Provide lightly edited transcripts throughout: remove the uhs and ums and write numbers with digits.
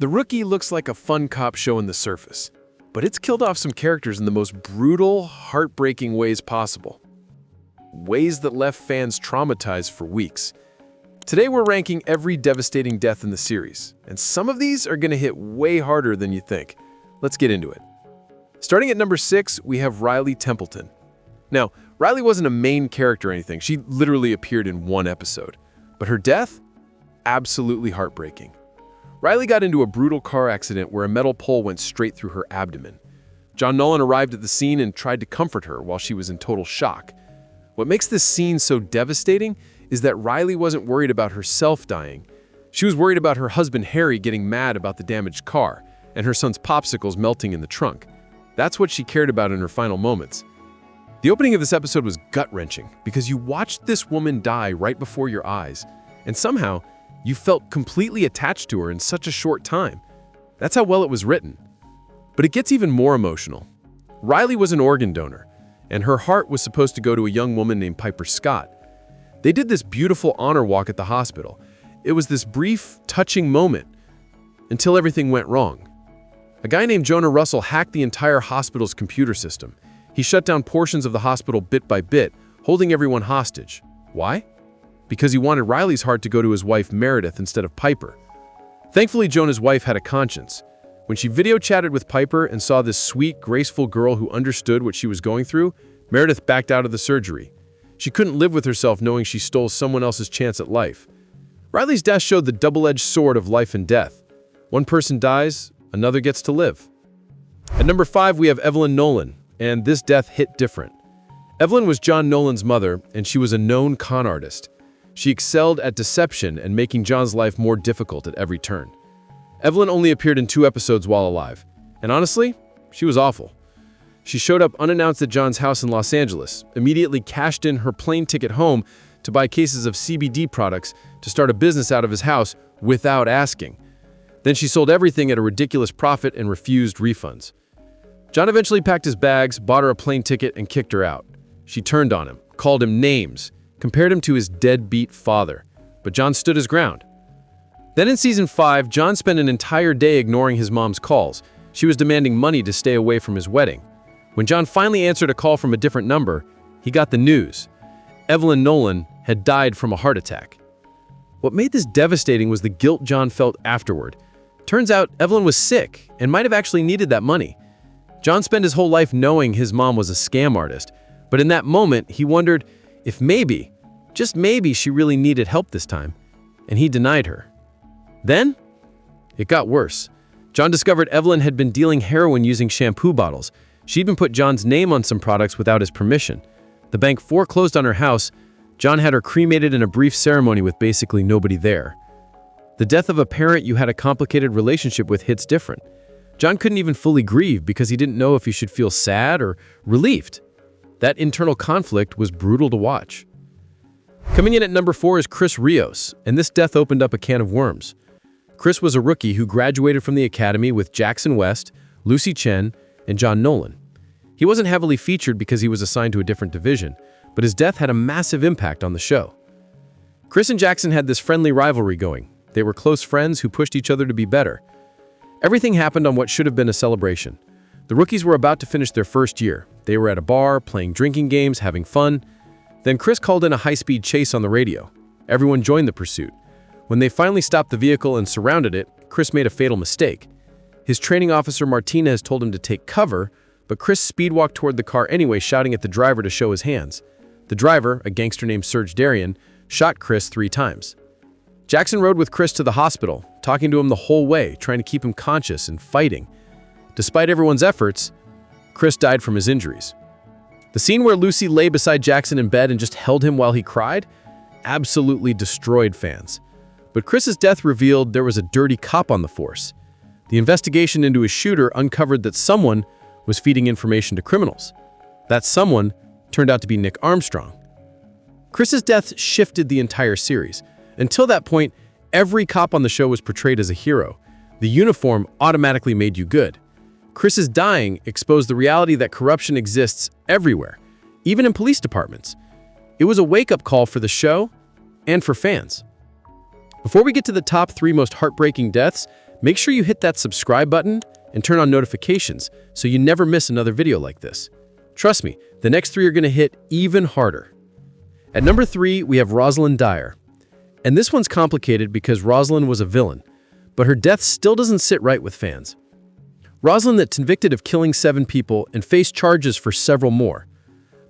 The Rookie looks like a fun cop show on the surface, but it's killed off some characters in the most brutal, heartbreaking ways possible. Ways that left fans traumatized for weeks. Today we're ranking every devastating death in the series, and some of these are going to hit way harder than you think. Let's get into it. Starting at number 6, we have Riley Templeton. Now, Riley wasn't a main character or anything. She literally appeared in one episode. But her death? Absolutely heartbreaking. Riley got into a brutal car accident where a metal pole went straight through her abdomen. John Nolan arrived at the scene and tried to comfort her while she was in total shock. What makes this scene so devastating is that Riley wasn't worried about herself dying. She was worried about her husband Harry getting mad about the damaged car and her son's popsicles melting in the trunk. That's what she cared about in her final moments. The opening of this episode was gut-wrenching because you watched this woman die right before your eyes, and somehow you felt completely attached to her in such a short time. That's how well it was written. But it gets even more emotional. Riley was an organ donor, and her heart was supposed to go to a young woman named Piper Scott. They did this beautiful honor walk at the hospital. It was this brief, touching moment until everything went wrong. A guy named Jonah Russell hacked the entire hospital's computer system. He shut down portions of the hospital bit by bit, holding everyone hostage. Why? Because he wanted Riley's heart to go to his wife Meredith instead of Piper. Thankfully, Jonah's wife had a conscience. When she video chatted with Piper and saw this sweet, graceful girl who understood what she was going through, Meredith backed out of the surgery. She couldn't live with herself knowing she stole someone else's chance at life. Riley's death showed the double-edged sword of life and death. One person dies, another gets to live. At number 5, we have Evelyn Nolan, and this death hit different. Evelyn was John Nolan's mother, and she was a known con artist. She excelled at deception and making John's life more difficult at every turn. Evelyn only appeared in 2 episodes while alive, and honestly, she was awful. She showed up unannounced at John's house in Los Angeles, immediately cashed in her plane ticket home to buy cases of CBD products to start a business out of his house without asking. Then she sold everything at a ridiculous profit and refused refunds. John eventually packed his bags, bought her a plane ticket, and kicked her out. She turned on him, called him names, compared him to his deadbeat father, but John stood his ground. Then in season 5, John spent an entire day ignoring his mom's calls. She was demanding money to stay away from his wedding. When John finally answered a call from a different number, he got the news. Evelyn Nolan had died from a heart attack. What made this devastating was the guilt John felt afterward. Turns out Evelyn was sick and might have actually needed that money. John spent his whole life knowing his mom was a scam artist, but in that moment, he wondered if maybe, just maybe, she really needed help this time, and he denied her. Then, it got worse. John discovered Evelyn had been dealing heroin using shampoo bottles. She even put John's name on some products without his permission. The bank foreclosed on her house. John had her cremated in a brief ceremony with basically nobody there. The death of a parent you had a complicated relationship with hits different. John couldn't even fully grieve because he didn't know if he should feel sad or relieved. That internal conflict was brutal to watch. Coming in at number 4 is Chris Rios, and this death opened up a can of worms. Chris was a rookie who graduated from the academy with Jackson West, Lucy Chen, and John Nolan. He wasn't heavily featured because he was assigned to a different division, but his death had a massive impact on the show. Chris and Jackson had this friendly rivalry going. They were close friends who pushed each other to be better. Everything happened on what should have been a celebration. The rookies were about to finish their first year. They were at a bar, playing drinking games, having fun. Then Chris called in a high-speed chase on the radio. Everyone joined the pursuit. When they finally stopped the vehicle and surrounded it, Chris made a fatal mistake. His training officer Martinez told him to take cover, but Chris speedwalked toward the car anyway, shouting at the driver to show his hands. The driver, a gangster named Serge Darian, shot Chris 3 times. Jackson rode with Chris to the hospital, talking to him the whole way, trying to keep him conscious and fighting. Despite everyone's efforts, Chris died from his injuries. The scene where Lucy lay beside Jackson in bed and just held him while he cried absolutely destroyed fans. But Chris's death revealed there was a dirty cop on the force. The investigation into his shooter uncovered that someone was feeding information to criminals. That someone turned out to be Nick Armstrong. Chris's death shifted the entire series. Until that point, every cop on the show was portrayed as a hero. The uniform automatically made you good. Chris's dying exposed the reality that corruption exists everywhere, even in police departments. It was a wake-up call for the show and for fans. Before we get to the top 3 most heartbreaking deaths, Make sure you hit that subscribe button and turn on notifications so you never miss another video like this. Trust me, the next 3 are going to hit even harder. At number 3, we have Rosalind Dyer. And this one's complicated because Rosalind was a villain, but her death still doesn't sit right with fans. Rosalind that's convicted of killing 7 people and faced charges for several more.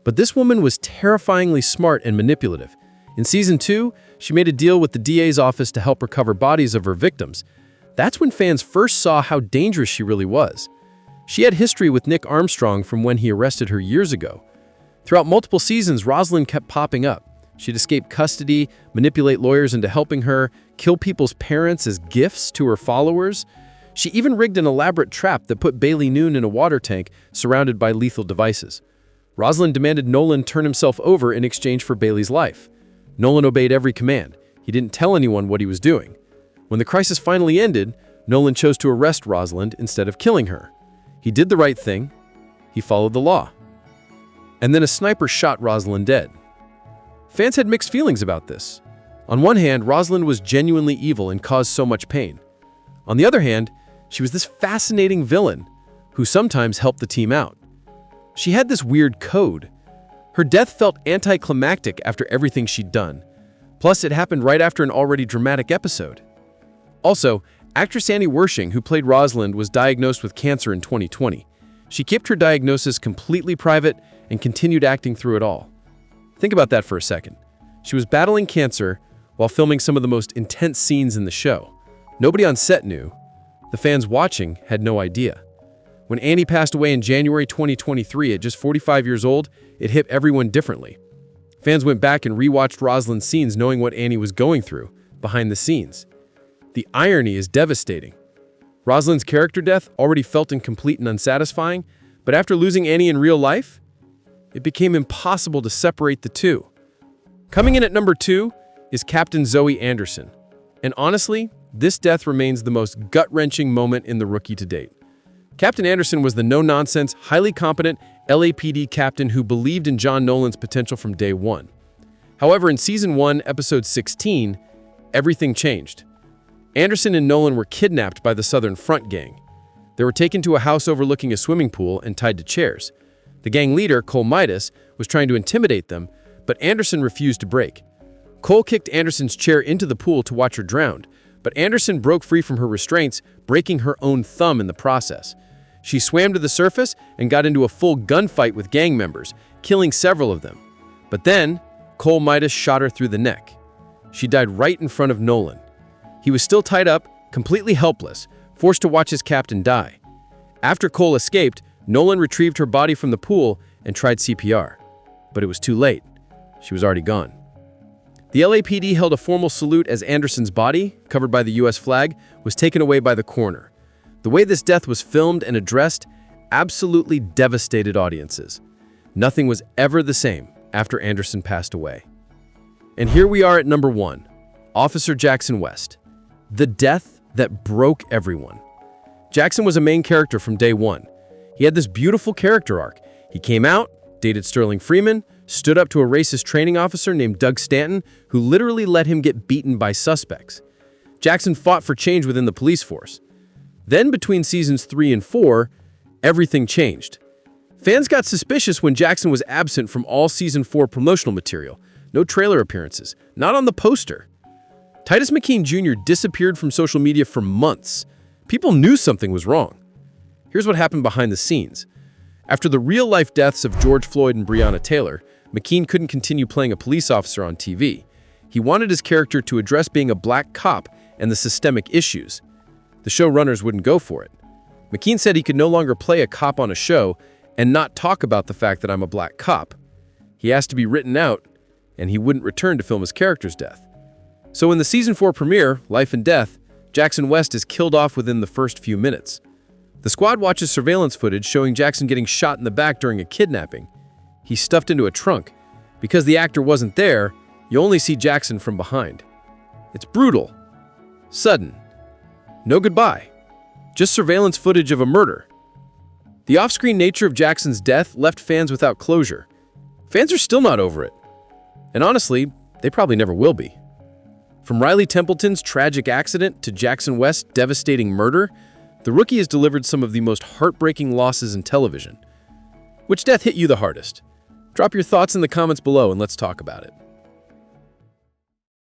But this woman was terrifyingly smart and manipulative. In Season 2, she made a deal with the DA's office to help recover bodies of her victims. That's when fans first saw how dangerous she really was. She had history with Nick Armstrong from when he arrested her years ago. Throughout multiple seasons, Rosalind kept popping up. She'd escape custody, manipulate lawyers into helping her, kill people's parents as gifts to her followers. She even rigged an elaborate trap that put Bailey Noon in a water tank surrounded by lethal devices. Rosalind demanded Nolan turn himself over in exchange for Bailey's life. Nolan obeyed every command. He didn't tell anyone what he was doing. When the crisis finally ended, Nolan chose to arrest Rosalind instead of killing her. He did the right thing. He followed the law. And then a sniper shot Rosalind dead. Fans had mixed feelings about this. On one hand, Rosalind was genuinely evil and caused so much pain. On the other hand, she was this fascinating villain who sometimes helped the team out. She had this weird code. Her death felt anticlimactic after everything she'd done. Plus, it happened right after an already dramatic episode. Also, actress Annie Wershing, who played Rosalind, was diagnosed with cancer in 2020. She kept her diagnosis completely private and continued acting through it all. Think about that for a second. She was battling cancer while filming some of the most intense scenes in the show. Nobody on set knew. The fans watching had no idea. When Annie passed away in January 2023 at just 45 years old, it hit everyone differently. Fans went back and rewatched Rosalind's scenes knowing what Annie was going through behind the scenes. The irony is devastating. Rosalind's character death already felt incomplete and unsatisfying, but after losing Annie in real life, it became impossible to separate the two. Coming in at number 2 is Captain Zoe Anderson. And honestly, this death remains the most gut-wrenching moment in The Rookie to date. Captain Anderson was the no-nonsense, highly competent LAPD captain who believed in John Nolan's potential from day one. However, in Season 1, Episode 16, everything changed. Anderson and Nolan were kidnapped by the Southern Front gang. They were taken to a house overlooking a swimming pool and tied to chairs. The gang leader, Cole Midas, was trying to intimidate them, but Anderson refused to break. Cole kicked Anderson's chair into the pool to watch her drown, but Anderson broke free from her restraints, breaking her own thumb in the process. She swam to the surface and got into a full gunfight with gang members, killing several of them. But then, Cole Midas shot her through the neck. She died right in front of Nolan. He was still tied up, completely helpless, forced to watch his captain die. After Cole escaped, Nolan retrieved her body from the pool and tried CPR. But it was too late. She was already gone. The LAPD held a formal salute as Anderson's body, covered by the US flag, was taken away by the coroner. The way this death was filmed and addressed absolutely devastated audiences. Nothing was ever the same after Anderson passed away. And here we are at number 1, Officer Jackson West. The death that broke everyone. Jackson was a main character from day one. He had this beautiful character arc. He came out, dated Sterling Freeman, stood up to a racist training officer named Doug Stanton, who literally let him get beaten by suspects. Jackson fought for change within the police force. Then between seasons 3 and 4, everything changed. Fans got suspicious when Jackson was absent from all season 4 promotional material. No trailer appearances, not on the poster. Titus McKean Jr. disappeared from social media for months. People knew something was wrong. Here's what happened behind the scenes. After the real-life deaths of George Floyd and Breonna Taylor, McKean couldn't continue playing a police officer on TV. He wanted his character to address being a black cop and the systemic issues. The showrunners wouldn't go for it. McKean said he could no longer play a cop on a show and not talk about the fact that I'm a black cop. He asked to be written out, and he wouldn't return to film his character's death. So in the Season 4 premiere, Life and Death, Jackson West is killed off within the first few minutes. The squad watches surveillance footage showing Jackson getting shot in the back during a kidnapping. He's stuffed into a trunk. Because the actor wasn't there, you only see Jackson from behind. It's brutal. Sudden. No goodbye. Just surveillance footage of a murder. The off-screen nature of Jackson's death left fans without closure. Fans are still not over it. And honestly, they probably never will be. From Riley Templeton's tragic accident to Jackson West's devastating murder, The Rookie has delivered some of the most heartbreaking losses in television. Which death hit you the hardest? Drop your thoughts in the comments below and let's talk about it.